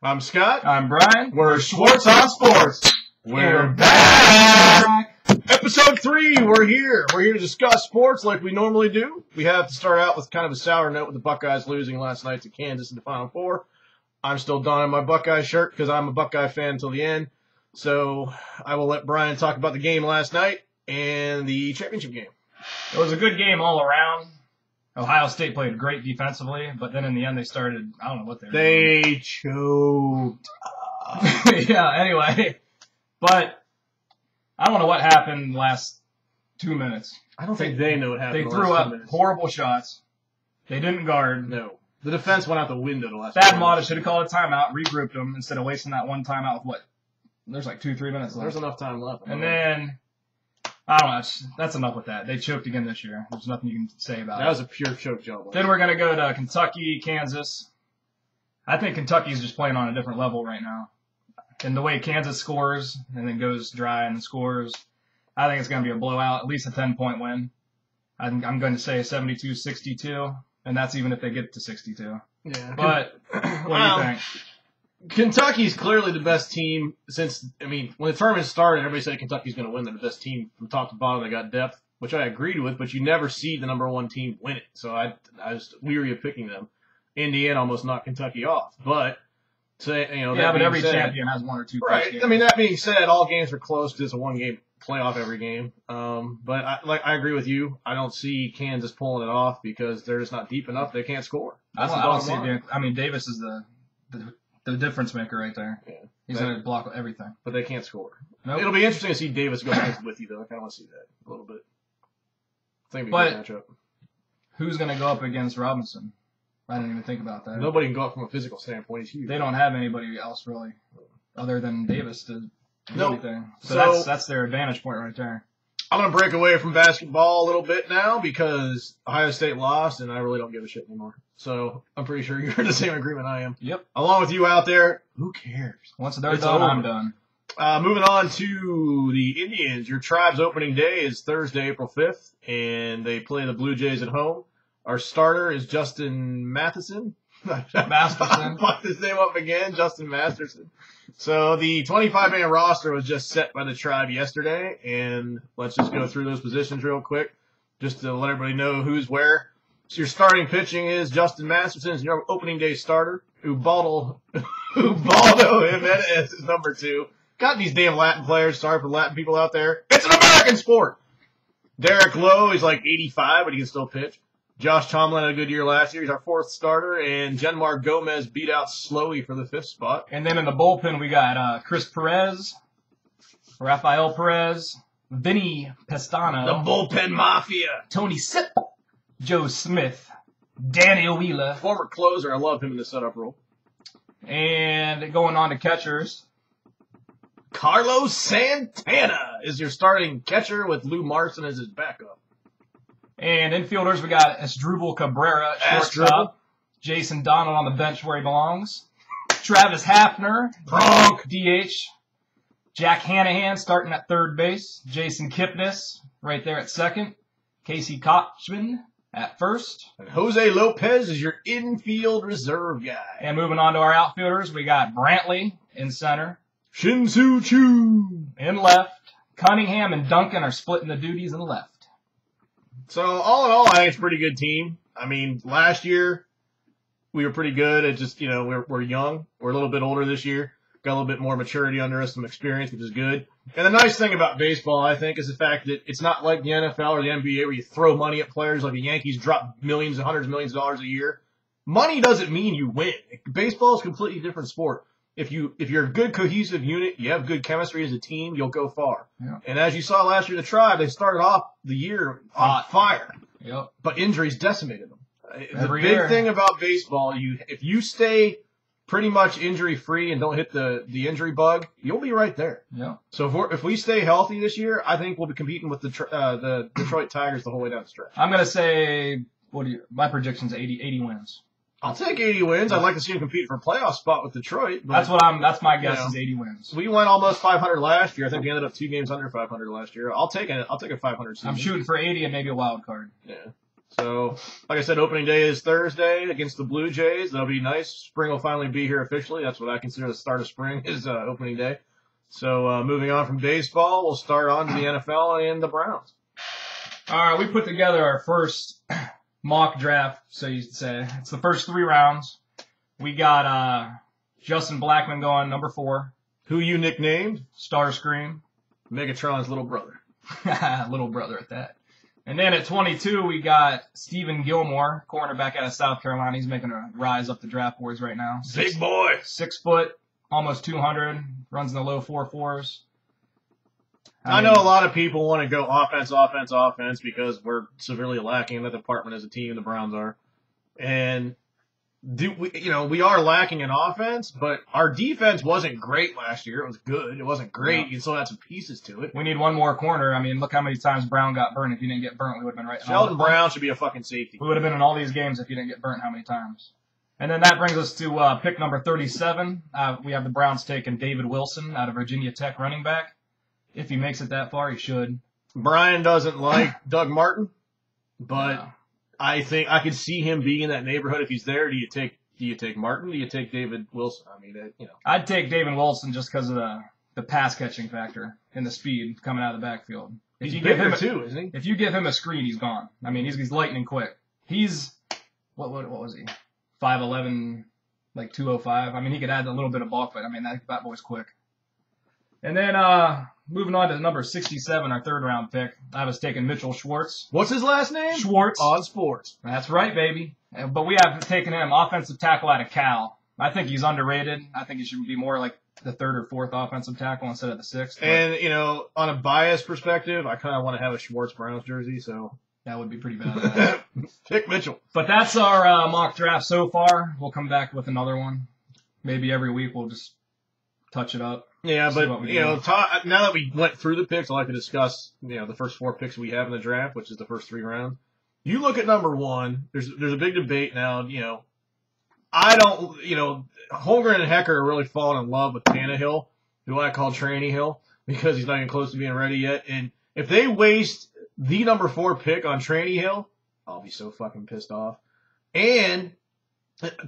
I'm Scott. I'm Brian. We're Schwartz on Sports. We're back. Episode 3. We're here. We're here to discuss sports like we normally do. We have to start out with kind of a sour note with the Buckeyes losing last night to Kansas in the Final Four. I'm still donning my Buckeye shirt because I'm a Buckeye fan until the end. So I will let Brian talk about the game last night and the championship game. It was a good game all around. Ohio State played great defensively, but then in the end they started, I don't know what they were doing. They choked. Yeah, anyway. But I don't know what happened the last 2 minutes. I don't think they know what happened. They threw up horrible shots. They didn't guard. No. The defense went out the window the last Bad Mata should have called a timeout, regrouped them instead of wasting that one timeout with what? There's like 2-3 minutes left. There's enough time left. And then, I don't know. That's enough with that. They choked again this year. There's nothing you can say about it. That was a pure choke job. Then we're going to go to Kentucky, Kansas. I think Kentucky's just playing on a different level right now. And the way Kansas scores and then goes dry and scores, I think it's going to be a blowout, at least a 10-point win. I'm going to say 72-62, and that's even if they get to 62. Yeah. But what do you think? Kentucky's clearly the best team since, when the tournament started, everybody said Kentucky's going to win. They're the best team from top to bottom. They got depth, which I agreed with, but you never see the number one team win it. So I was weary of picking them. Indiana almost knocked Kentucky off. But, but every champion has one or two. Right. Games. That being said, all games are close because it's a one-game playoff every game. But I agree with you. I don't see Kansas pulling it off because they're just not deep enough. They can't score. I don't see it. Davis is the difference maker right there. Yeah. He's going to block everything. But they can't score. Nope. It'll be interesting to see Davis go against with you, though. I kind of want to see that a little bit. I think it'll be a good matchup. Who's going to go up against Robinson? I didn't even think about that. Nobody can go up from a physical standpoint. He's huge. They don't have anybody else, really, other than Davis to do anything. So that's their advantage point right there. I'm going to break away from basketball a little bit now because Ohio State lost, and I really don't give a shit anymore. So I'm pretty sure you're in the same agreement I am. Yep. Along with you out there, who cares? Once they're done, I'm done. Moving on to the Indians. Your Tribe's opening day is Thursday, April 5th, and they play the Blue Jays at home. Our starter is Justin Matheson. Masterson. Fuck his name up again, Justin Masterson. So the 25-man roster was just set by the Tribe yesterday, and let's just go through those positions real quick, just to let everybody know who's where. So your starting pitching is Justin Masterson, is your opening day starter. Ubaldo Jimenez is number 2. Got these damn Latin players. Sorry for Latin people out there. It's an American sport. Derek Lowe, he's like 85, but he can still pitch. Josh Tomlin had a good year last year. He's our 4th starter. And Genmar Gomez beat out Slowey for the 5th spot. And then in the bullpen, we got Chris Perez, Rafael Perez, Vinny Pestano. The bullpen mafia. Tony Sipp, Joe Smith, Daniel Wheeler. Former closer. I love him in the setup role. And going on to catchers. Carlos Santana is your starting catcher with Lou Marson as his backup. And infielders, we got Asdrubal Cabrera at shortstop. Jason Donald on the bench where he belongs. Travis Hafner, DH. Jack Hanahan starting at third base. Jason Kipnis right there at second. Casey Kochman at first. And Jose Lopez is your infield reserve guy. And moving on to our outfielders, we got Brantley in center. Shin-Soo Choo in left. Cunningham and Duncan are splitting the duties in left. So, all in all, I think it's a pretty good team. Last year, we were pretty good. It just, we're young. We're a little bit older this year. Got a little bit more maturity under us, some experience, which is good. And the nice thing about baseball, I think, is the fact that it's not like the NFL or the NBA where you throw money at players like the Yankees drop millions and hundreds of millions of dollars a year. Money doesn't mean you win. Baseball is a completely different sport. If you're a good cohesive unit, you have good chemistry as a team, you'll go far. Yeah. And as you saw last year, the Tribe, they started off the year on fire. Yep. But injuries decimated them. The big year. thing about baseball, if you stay pretty much injury-free and don't hit the injury bug, you'll be right there. Yeah. So if we stay healthy this year, I think we'll be competing with the Detroit Tigers the whole way down the stretch. I'm going to say, my prediction's 80 wins. I'll take 80 wins. I'd like to see him compete for a playoff spot with Detroit. But, that's my guess is 80 wins. We went almost 500 last year. I think we ended up 2 games under 500 last year. I'll take a 500 season. I'm shooting for 80 and maybe a wild card. Yeah. So, like I said, opening day is Thursday against the Blue Jays. That'll be nice. Spring will finally be here officially. That's what I consider the start of spring is opening day. So, moving on from baseball, we'll start on to the NFL and the Browns. All right, we put together our first mock draft, so you could say. It's the first 3 rounds. We got Justin Blackmon going number 4. Who you nicknamed? Starscream. Megatron's little brother. Little brother at that. And then at 22, we got Stephen Gilmore, cornerback out of South Carolina. He's making a rise up the draft boards right now. Big boy. 6 foot, almost 200, runs in the low 4.4s. I know a lot of people want to go offense because we're severely lacking in that department as a team. The Browns are, and we are lacking in offense, but our defense wasn't great last year. It was good. It wasn't great. You still had some pieces to it. We need one more corner. I mean, look how many times Brown got burnt. If he didn't get burnt, we would have been right. Sheldon Brown should be a fucking safety. We would have been in all these games if he didn't get burnt how many times. And then that brings us to pick number 37. We have the Browns taking David Wilson out of Virginia Tech, running back. If he makes it that far, he should. Brian doesn't like Doug Martin, but I think I could see him being in that neighborhood if he's there. Do you take Martin? Do you take David Wilson? I mean, I'd take David Wilson just because of the pass catching factor and the speed coming out of the backfield. He's bigger too, isn't he? If you give him a screen, he's gone. I mean, he's lightning quick. He's what was he? 5'11", like 205. I mean, he could add a little bit of bulk, but I mean that boy's quick. And then moving on to number 67, our 3rd round pick, I was taking Mitchell Schwartz. What's his last name? Schwartz. On Sports. That's right, baby. But we have taken him, offensive tackle out of Cal. I think he's underrated. I think he should be more like the 3rd or 4th offensive tackle instead of the 6th. And, on a biased perspective, I kind of want to have a Schwartz Browns jersey, so. That would be pretty bad. Pick Mitchell. But that's our mock draft so far. We'll come back with another one. Maybe every week we'll just touch it up. Yeah, but, now that we went through the picks, I'd like to discuss, the first 4 picks we have in the draft, which is the first 3 rounds. You look at number 1, there's a big debate now, I don't, Holmgren and Hecker are really falling in love with Tannehill, who I call Tranny Hill, because he's not even close to being ready yet. And if they waste the number 4 pick on Tranny Hill, I'll be so fucking pissed off. And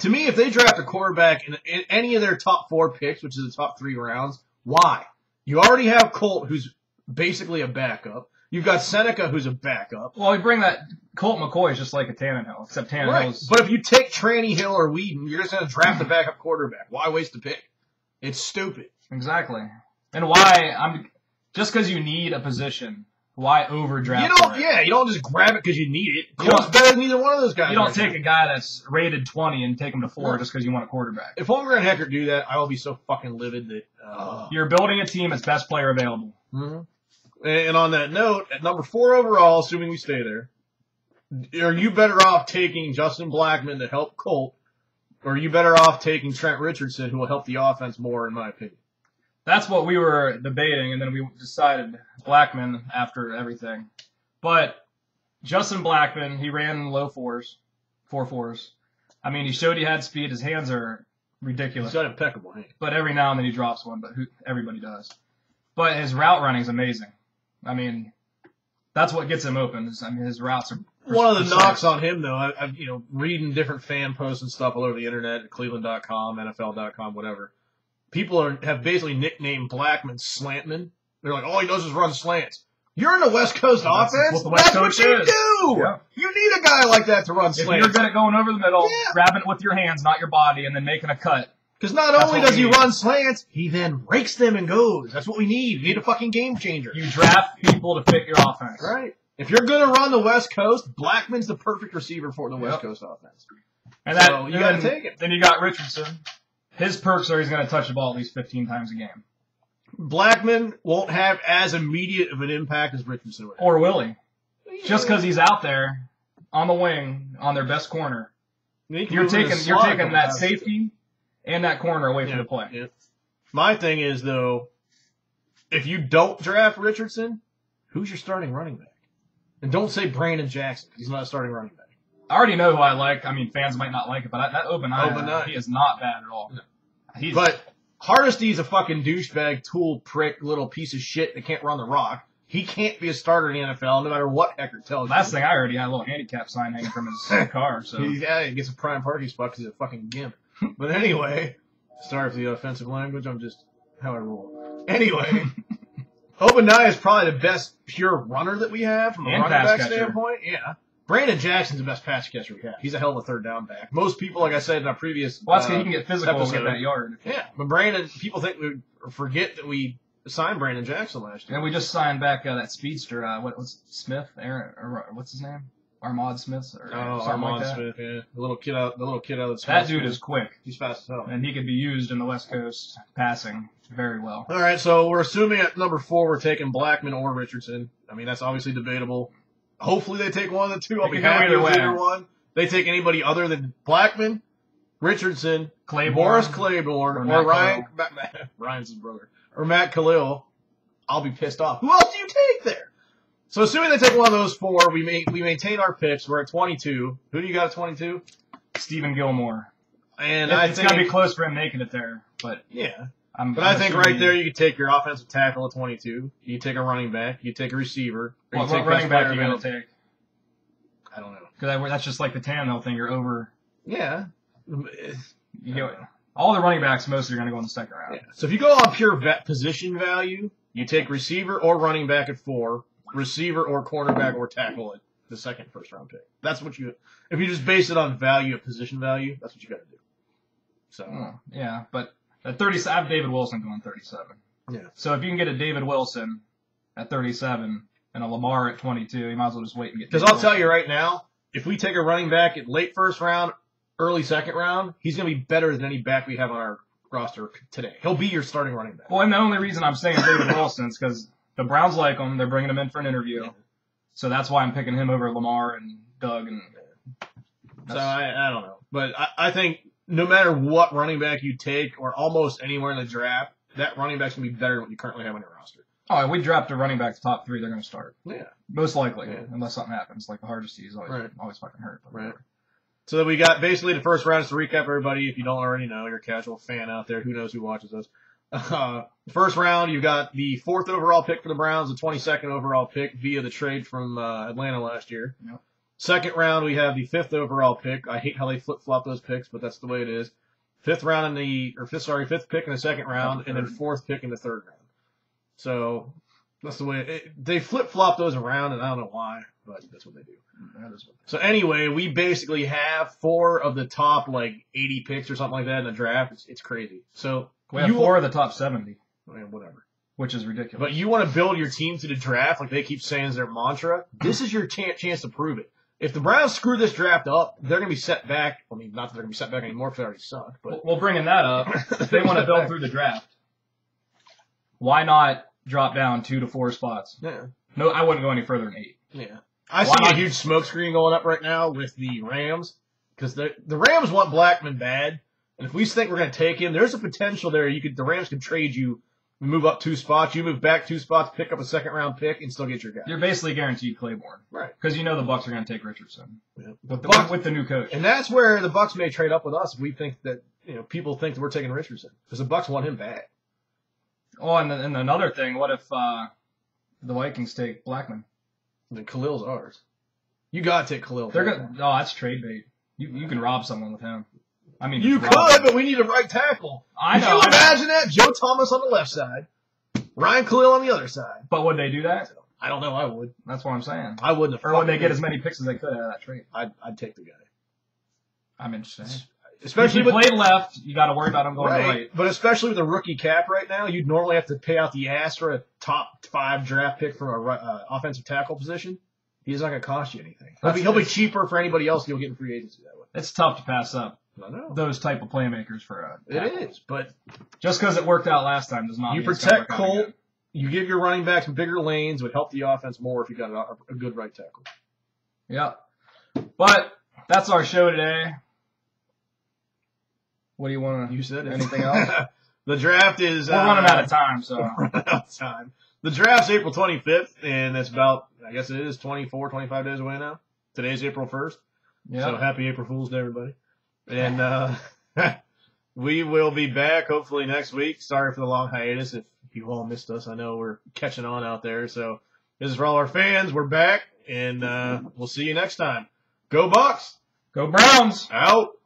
to me, if they draft a quarterback in any of their top 4 picks, which is the top 3 rounds, why? You already have Colt, who's basically a backup. You've got Seneca, who's a backup. Well, you bring that Colt McCoy is just like a Tannehill, except Tannehill's. Right. But if you take Tranny Hill or Whedon, you're just going to draft a backup quarterback. Why waste the pick? It's stupid. Exactly. And why? Just because you need a position. Why overdraft? You don't just grab it because you need it. Colt's better than either one of those guys. You don't take a guy that's rated 20 and take him to 4 just because you want a quarterback. If Holmgren and Hecker do that, I will be so fucking livid that you're building a team that's best player available. Mm-hmm. And on that note, at number 4 overall, assuming we stay there, are you better off taking Justin Blackmon to help Colt, or are you better off taking Trent Richardson, who will help the offense more, in my opinion? That's what we were debating, and then we decided Blackmon after everything. But Justin Blackmon, he ran in low 4.4s. I mean, he showed he had speed. His hands are ridiculous. He's got impeccable hands. But every now and then he drops one, but everybody does. But his route running is amazing. I mean, that's what gets him open. His routes are one of the knocks on him, though. I've reading different fan posts and stuff all over the internet, Cleveland.com, NFL.com, whatever. People have basically nicknamed Blackmon Slantman. They're like, all he does is run slants. You're in the West Coast offense. That's what you do. Yeah. You need a guy like that to run slants. If you're good at going over the middle, grabbing it with your hands, not your body, and then making a cut. Because not only does he run slants, he then rakes them and goes. That's what we need. We need a fucking game changer. You draft people to fit your offense. Right. If you're going to run the West Coast, Blackman's the perfect receiver for the West Coast offense. And so you got to take it. Then you got Richardson. His perks are he's going to touch the ball at least 15 times a game. Blackmon won't have as immediate of an impact as Richardson would have. Or will he? Yeah. Just because he's out there on the wing on their best corner. You're taking that safety and that corner away from the play. Yeah. My thing is, though, if you don't draft Richardson, who's your starting running back? And don't say Brandon Jackson. He's not a starting running back. I already know who I like. I mean, fans might not like it, but that Obanaya, he is not bad at all. No. But Hardesty's a fucking douchebag, tool, prick, little piece of shit that can't run the rock. He can't be a starter in the NFL no matter what Eckert tells you. Last thing I heard, he had a little handicap sign hanging from his car. So he gets a prime parking spot because he's a fucking gimp. But anyway, sorry for the offensive language. I'm just how I roll. Anyway, Obadiah is probably the best pure runner that we have from a running back standpoint. Yeah. Brandon Jackson's the best pass catcher we have. He's a hell of a third down back. Most people, like I said in our previous well, that's because he can get physical episode, and get that yard. Yeah, but Brandon, people forget that we signed Brandon Jackson last year. And we just signed back that speedster. What was Smith? Aaron? Or what's his name? Armand Smith? Or Armand like Smith. Yeah, the little kid out of the that dude is quick. He's fast as hell, and he could be used in the West Coast passing very well. All right, so we're assuming at number 4 we're taking Blackman or Richardson. I mean, that's obviously debatable. Hopefully they take one of the two. I'll be happy with either one. They take anybody other than Blackman, Richardson, Morris Claiborne, or Ryan's his brother, or Matt Khalil. I'll be pissed off. Who else do you take there? So assuming they take one of those 4, we maintain our picks. We're at 22. Who do you got at 22? Stephen Gilmore. And it's got to be close for him making it there, but yeah. I think right there you could take your offensive tackle at 22. You take a running back. You take a receiver. What running back are you going to take? I don't know. Because that's just like the Tannehill thing. You're over. Yeah. All the running backs mostly are going to go in the second round. Yeah. So if you go on pure position value, you take receiver or running back at 4, receiver or cornerback or tackle at the second first-round pick. That's what you – if you just base it on value of position value, that's what you got to do. So yeah, but at 30, I have David Wilson going 37. Yeah. So if you can get a David Wilson at 37 and a Lamar at 22, you might as well just wait and get. Because I'll tell you right now, if we take a running back at late first round, early second round, he's going to be better than any back we have on our roster today. He'll be your starting running back. Well, and the only reason I'm saying David Wilson is because the Browns like him. They're bringing him in for an interview. Yeah. So that's why I'm picking him over Lamar and Doug. So I don't know. But I think no matter what running back you take or almost anywhere in the draft, that running back's going to be better than what you currently have on your roster. Oh, if we draft a running back top 3, they're going to start. Yeah. Most likely, unless something happens. Like the Hardesty is always fucking hurt. Right. So then we got basically the first round. Just to recap, everybody, if you don't already know, you're a casual fan out there. Who knows who watches us? First round, you got the 4th overall pick for the Browns, the 22nd overall pick via the trade from Atlanta last year. Yep. Second round, we have the 5th overall pick. I hate how they flip-flop those picks, but that's the way it is. 5th pick in the second round, and then 4th pick in the third round. So that's the way they flip-flop those around, and I don't know why, but that's what they do. So anyway, we basically have 4 of the top 80 picks or something like that in the draft. It's crazy. So we have 4 of the top 70. I mean, whatever. Which is ridiculous. But you want to build your team to the draft, like they keep saying is their mantra. This is your chance to prove it. If the Browns screw this draft up, they're going to be set back. I mean, not that they're going to be set back anymore because they already suck. But well, bringing that up, if they want to build through the draft, why not drop down 2 to 4 spots? Yeah. No, I wouldn't go any further than 8. Yeah. I see a huge smoke screen going up right now with the Rams because the Rams want Blackman bad, and if we think we're going to take him, there's a potential there. The Rams could trade you. We move up 2 spots. You move back 2 spots, pick up a second-round pick, and still get your guy. You're basically guaranteed Claiborne. Right. Because you know the Bucs are going to take Richardson. Yeah. With the new coach. And that's where the Bucs may trade up with us if we think that, people think that we're taking Richardson. Because the Bucs want him bad. Oh, and another thing, what if the Vikings take Blackman? Then Khalil's ours. You got to take Khalil. That's trade bait. You can rob someone with him. I mean, you could, but we need a right tackle. Could you imagine that? Joe Thomas on the left side, Ryan Khalil on the other side. But would they do that? I don't know. I would. That's what I'm saying. I wouldn't have. Or would they get as many picks as they could out of that trade? I'd take the guy. I'm interested. Especially if you play left, you got to worry about him going right. But especially with a rookie cap right now, you'd normally have to pay out the ass for a top 5 draft pick from a offensive tackle position. He's not going to cost you anything. He'll be cheaper for anybody else you'll get in free agency that way. It's tough to pass up. I know. Those type of playmakers for a tackle. It is, but just because it worked out last time does not mean you protect Colt. You give your running backs bigger lanes, would help the offense more if you got a good right tackle. Yeah. But that's our show today. What do you want to? You said it. Anything else? The draft is. We're running out of time, so. Running out of time. The draft's April 25th, and it's about, I guess it is 24, 25 days away now. Today's April 1st. Yeah. So happy April Fool's to everybody. And we will be back hopefully next week. Sorry for the long hiatus if you all missed us. I know we're catching on out there. So This is for all our fans. We're back, and we'll see you next time. Go Bucks! Go Browns! Out!